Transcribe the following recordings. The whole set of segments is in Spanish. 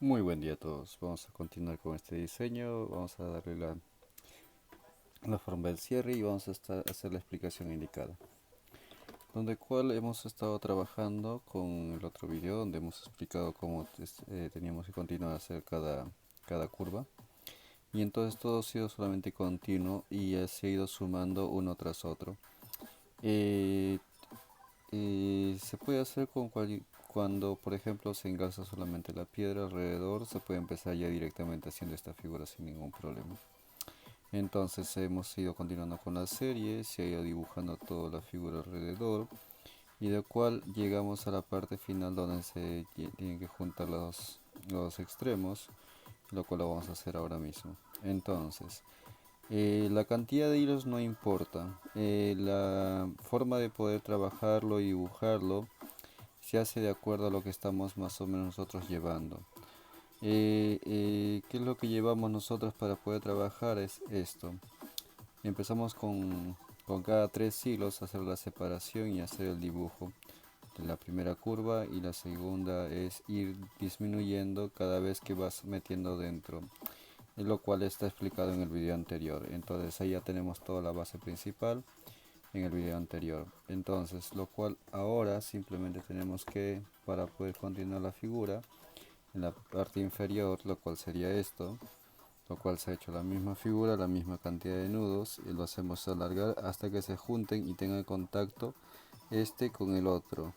Muy buen día a todos. Vamos a continuar con este diseño. Vamos a darle la forma del cierre y vamos a hacer la explicación indicada. Donde cual hemos estado trabajando con el otro video donde hemos explicado cómo teníamos que continuar a hacer cada curva. Y entonces todo ha sido solamente continuo y se ha ido sumando uno tras otro. Eh, se puede hacer cuando, por ejemplo, se engalza solamente la piedra alrededor, se puede empezar ya directamente haciendo esta figura sin ningún problema. Entonces hemos ido continuando con la serie, se ha ido dibujando toda la figura alrededor y de cual llegamos a la parte final donde tienen que juntar los extremos, lo cual lo vamos a hacer ahora mismo. Entonces, la cantidad de hilos no importa, la forma de poder trabajarlo y dibujarlo se hace de acuerdo a lo que estamos más o menos nosotros llevando. ¿Qué es lo que llevamos nosotros para poder trabajar? Es esto. Empezamos con cada tres hilos a hacer la separación y hacer el dibujo de la primera curva, y la segunda es ir disminuyendo cada vez que vas metiendo dentro, lo cual está explicado en el video anterior. Entonces ahí ya tenemos toda la base principal en el video anterior. Entonces, lo cual ahora simplemente tenemos que, para poder continuar la figura, en la parte inferior, lo cual sería esto, lo cual se ha hecho la misma figura, la misma cantidad de nudos, y lo hacemos alargar hasta que se junten y tengan contacto este con el otro.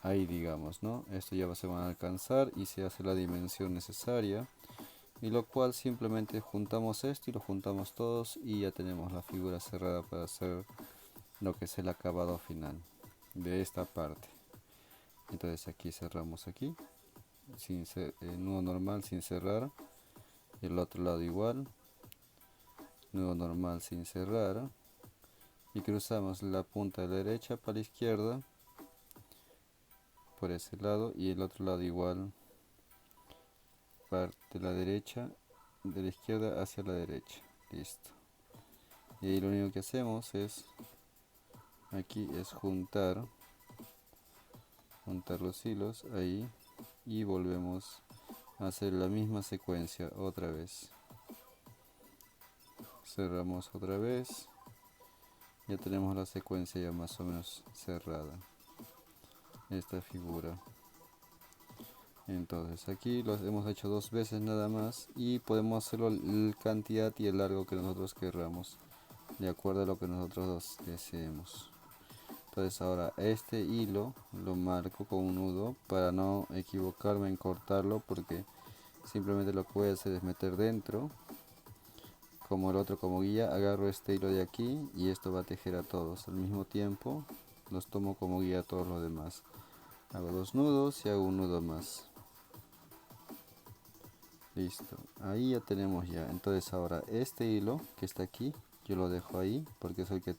Ahí digamos, ¿no? Esto ya se van a alcanzar y se hace la dimensión necesaria, y lo cual simplemente juntamos esto y lo juntamos todos y ya tenemos la figura cerrada para hacer lo que es el acabado final de esta parte. Entonces aquí cerramos aquí, nudo normal sin cerrar, y el otro lado igual, nudo normal sin cerrar, y cruzamos la punta de la derecha para la izquierda por ese lado, y el otro lado igual, parte de la derecha, de la izquierda hacia la derecha. Listo. Y ahí lo único que hacemos es, aquí es juntar los hilos ahí, y volvemos a hacer la misma secuencia otra vez. Cerramos otra vez, ya tenemos la secuencia ya más o menos cerrada, esta figura. Entonces aquí los hemos hecho dos veces nada más, y podemos hacerlo la cantidad y el largo que nosotros querramos, de acuerdo a lo que nosotros deseemos. Entonces ahora este hilo lo marco con un nudo para no equivocarme en cortarlo, porque simplemente lo que voy a hacer es meter dentro como el otro como guía. Agarro este hilo de aquí y esto va a tejer a todos al mismo tiempo, los tomo como guía a todos los demás. Hago dos nudos y hago un nudo más. Listo, ahí ya tenemos ya. Entonces ahora este hilo que está aquí yo lo dejo ahí porque es el que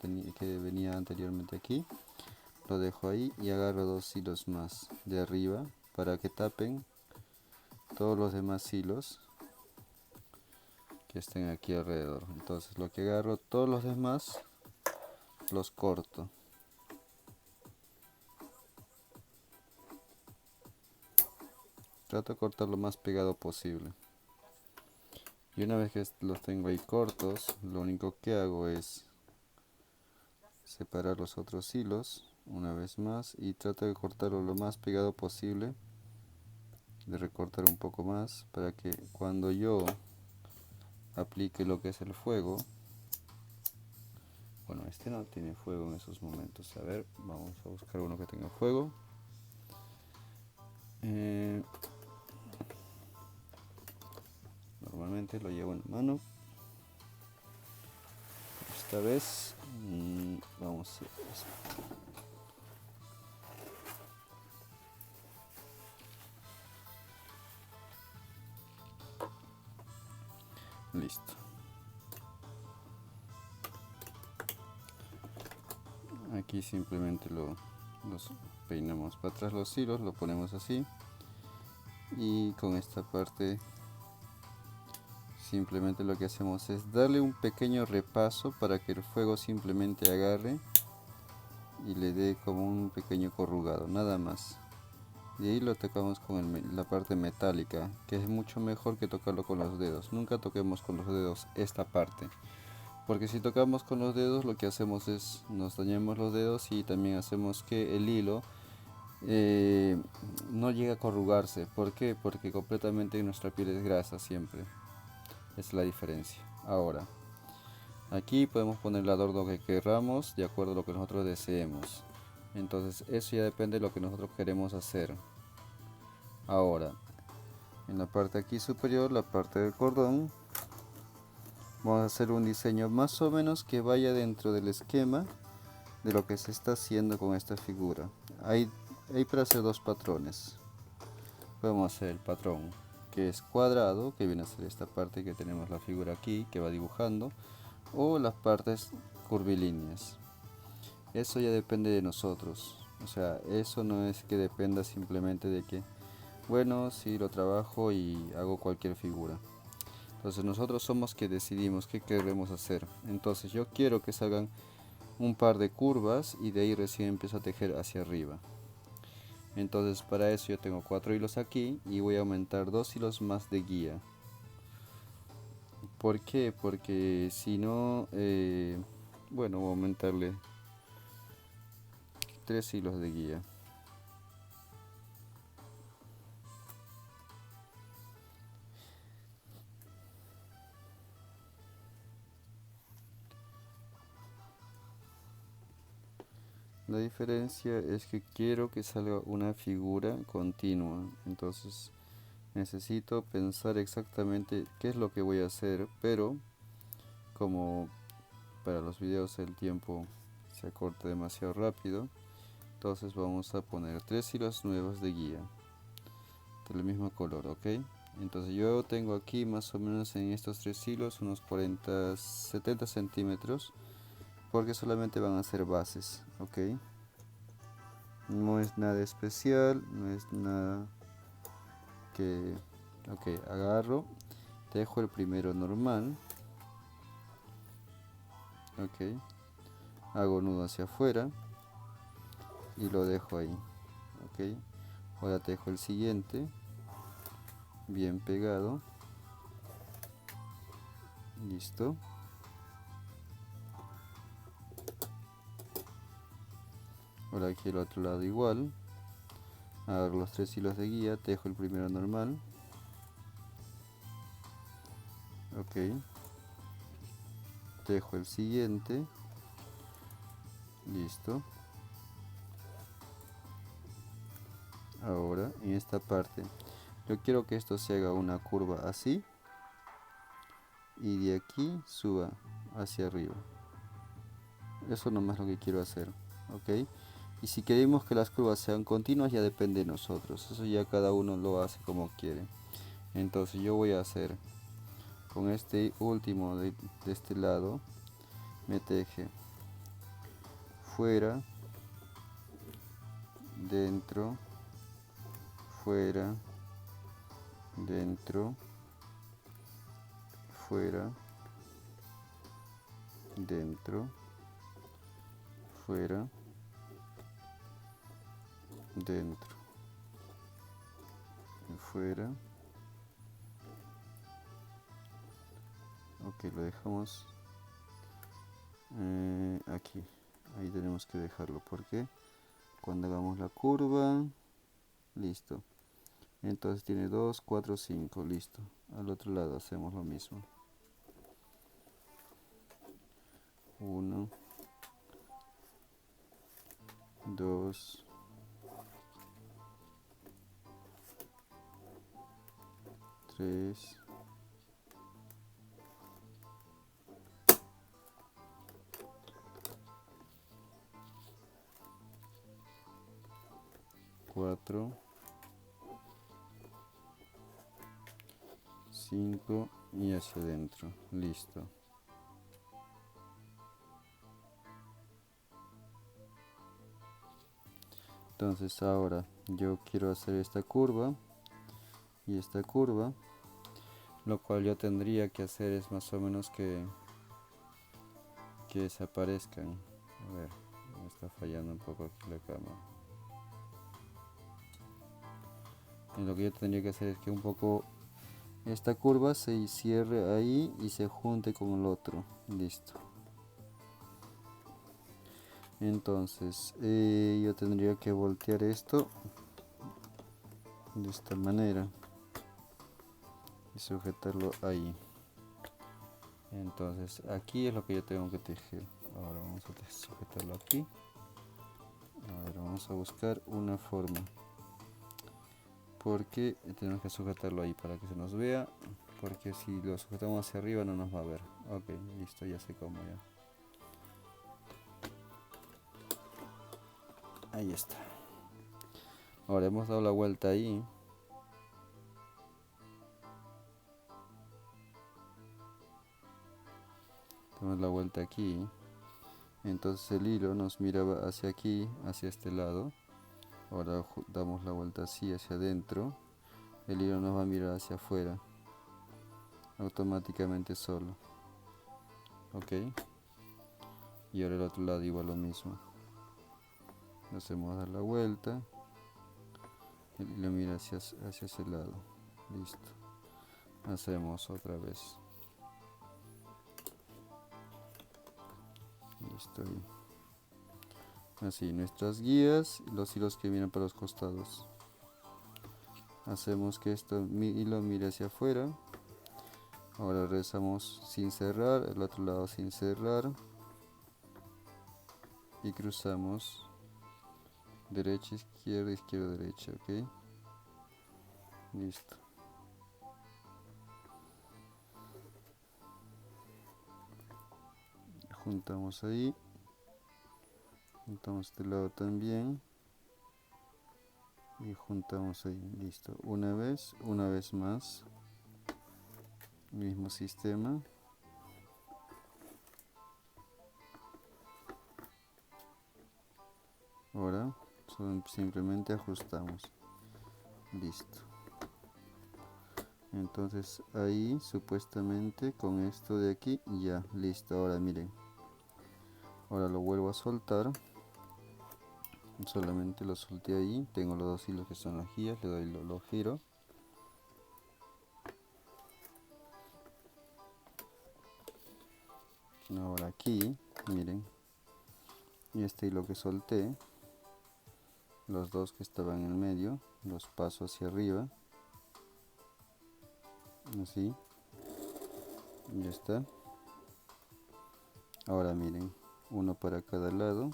venía anteriormente aquí. Lo dejo ahí y agarro dos hilos más de arriba para que tapen todos los demás hilos que estén aquí alrededor. Entonces lo que agarro, todos los demás los corto. Trato de cortar lo más pegado posible. Y una vez que los tengo ahí cortos, lo único que hago es separar los otros hilos una vez más y trato de cortarlo lo más pegado posible, de recortar un poco más para que cuando yo aplique lo que es el fuego, bueno, este no tiene fuego en esos momentos. A ver, vamos a buscar uno que tenga fuego. Normalmente lo llevo en la mano. Esta vez vamos a hacer. Listo. Aquí simplemente los peinamos para atrás los hilos, lo ponemos así, y con esta parte simplemente lo que hacemos es darle un pequeño repaso para que el fuego simplemente agarre y le dé como un pequeño corrugado, nada más. Y ahí lo tocamos con la parte metálica, que es mucho mejor que tocarlo con los dedos. Nunca toquemos con los dedos esta parte, porque si tocamos con los dedos lo que hacemos es nos dañamos los dedos y también hacemos que el hilo eh, no llega a corrugarse. ¿Por qué? Porque completamente nuestra piel es grasa siempre. Es la diferencia. Ahora, aquí podemos poner el adorno que queramos de acuerdo a lo que nosotros deseemos. Entonces eso ya depende de lo que nosotros queremos hacer. Ahora, en la parte aquí superior, la parte del cordón, vamos a hacer un diseño más o menos que vaya dentro del esquema de lo que se está haciendo con esta figura. Hay para hacer dos patrones. Podemos hacer el patrón que es cuadrado, que viene a ser esta parte que tenemos la figura aquí, que va dibujando, o las partes curvilíneas. Eso ya depende de nosotros. O sea, eso no es que dependa simplemente de que, bueno, si lo trabajo y hago cualquier figura. Entonces nosotros somos que decidimos qué queremos hacer. Entonces yo quiero que salgan un par de curvas y de ahí recién empiezo a tejer hacia arriba. Entonces para eso yo tengo 4 hilos aquí y voy a aumentar 2 hilos más de guía. ¿Por qué? Porque si no, bueno, voy a aumentarle 3 hilos de guía. La diferencia es que quiero que salga una figura continua, entonces necesito pensar exactamente qué es lo que voy a hacer, pero como para los videos el tiempo se acorta demasiado rápido, entonces vamos a poner 3 hilos nuevos de guía del mismo color, ok. Entonces yo tengo aquí más o menos en estos 3 hilos unos 70 centímetros, porque solamente van a ser bases, ok. No es nada especial, no es nada que... Ok, agarro, dejo el primero normal, ok, hago nudo hacia afuera y lo dejo ahí, ok. Ahora dejo el siguiente bien pegado, listo. Ahora aquí el otro lado igual, agarro los 3 hilos de guía, dejo el primero normal, ok, dejo el siguiente, listo. Ahora en esta parte yo quiero que esto se haga una curva así y de aquí suba hacia arriba. Eso nomás es lo que quiero hacer, ok. Y si queremos que las curvas sean continuas ya depende de nosotros, eso ya cada uno lo hace como quiere. Entonces yo voy a hacer con este último de este lado, me teje fuera, dentro, fuera, dentro, fuera, dentro, fuera, dentro, fuera. Ok, lo dejamos aquí. Ahí tenemos que dejarlo porque cuando hagamos la curva, listo. Entonces tiene 2, 4, 5, listo. Al otro lado hacemos lo mismo. 1, 2, 3, 4, 5 y hacia adentro, listo. Entonces ahora yo quiero hacer esta curva y esta curva, lo cual yo tendría que hacer es más o menos que desaparezcan. A ver, me está fallando un poco aquí la cámara. Y lo que yo tendría que hacer es que un poco esta curva se cierre ahí y se junte con el otro. Listo. Entonces yo tendría que voltear esto de esta manera y sujetarlo ahí. Entonces aquí es lo que yo tengo que tejer. Ahora vamos a sujetarlo aquí. Ahora vamos a buscar una forma, porque tenemos que sujetarlo ahí para que se nos vea, porque si lo sujetamos hacia arriba no nos va a ver. Ok, listo, ya sé cómo ya. Ahí está. Ahora hemos dado la vuelta ahí. Damos la vuelta aquí. Entonces el hilo nos miraba hacia aquí, hacia este lado. Ahora damos la vuelta así hacia adentro. El hilo nos va a mirar hacia afuera. Automáticamente solo. Ok. Y ahora el otro lado igual lo mismo. Hacemos dar la vuelta. El hilo mira hacia ese lado. Listo. Hacemos otra vez. Listo ahí. Así, nuestras guías y los hilos que miran para los costados. Hacemos que este hilo mire hacia afuera. Ahora rezamos sin cerrar, el otro lado sin cerrar. Y cruzamos derecha, izquierda, izquierda, derecha, ok. Listo. Juntamos ahí. Juntamos este lado también. Y juntamos ahí, listo. Una vez más. Mismo sistema. Ahora simplemente ajustamos. Listo. Entonces ahí supuestamente con esto de aquí ya, listo. Ahora miren. Ahora lo vuelvo a soltar. Solamente lo solté ahí. Tengo los dos hilos que son las guías. Le doy lo giro. Ahora aquí, miren. Y este hilo que solté. Los dos que estaban en el medio. Los paso hacia arriba. Así. Ya está. Ahora miren. Uno para cada lado.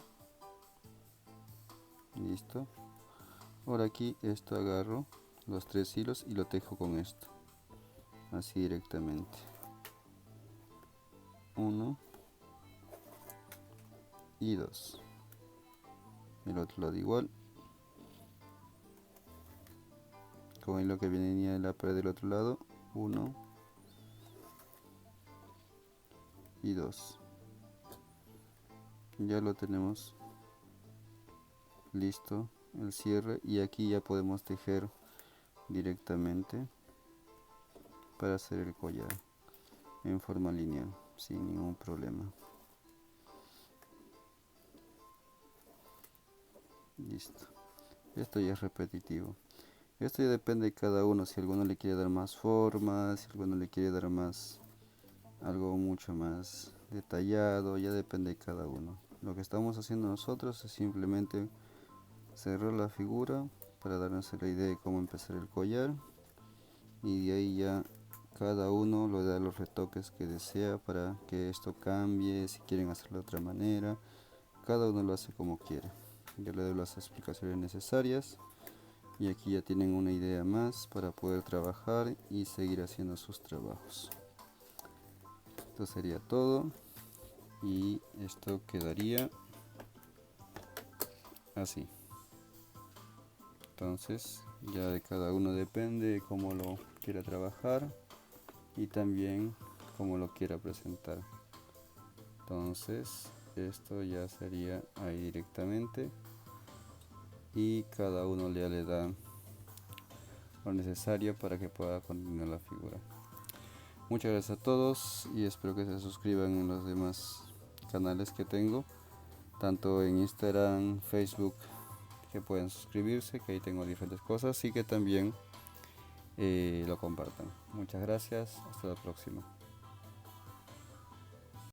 Listo. Ahora aquí esto agarro los tres hilos y lo tejo con esto. Así directamente. Uno y dos. El otro lado igual. Con el hilo que venía de la pared del otro lado. Uno y dos. Ya lo tenemos listo el cierre, y aquí ya podemos tejer directamente para hacer el collar en forma lineal sin ningún problema. Listo. Esto ya es repetitivo. Esto ya depende de cada uno, si alguno le quiere dar más forma, si alguno le quiere dar más, algo mucho más detallado, ya depende de cada uno. Lo que estamos haciendo nosotros es simplemente cerrar la figura para darnos la idea de cómo empezar el collar, y de ahí ya cada uno le da los retoques que desea para que esto cambie. Si quieren hacerlo de otra manera, cada uno lo hace como quiere. Yo le doy las explicaciones necesarias y aquí ya tienen una idea más para poder trabajar y seguir haciendo sus trabajos. Esto sería todo, y esto quedaría así. Entonces ya de cada uno depende de cómo lo quiera trabajar y también cómo lo quiera presentar. Entonces esto ya sería ahí directamente, y cada uno ya le da lo necesario para que pueda continuar la figura. Muchas gracias a todos y espero que se suscriban en los demás canales que tengo, tanto en Instagram, Facebook, que pueden suscribirse, que ahí tengo diferentes cosas, y que también lo compartan. Muchas gracias, hasta la próxima.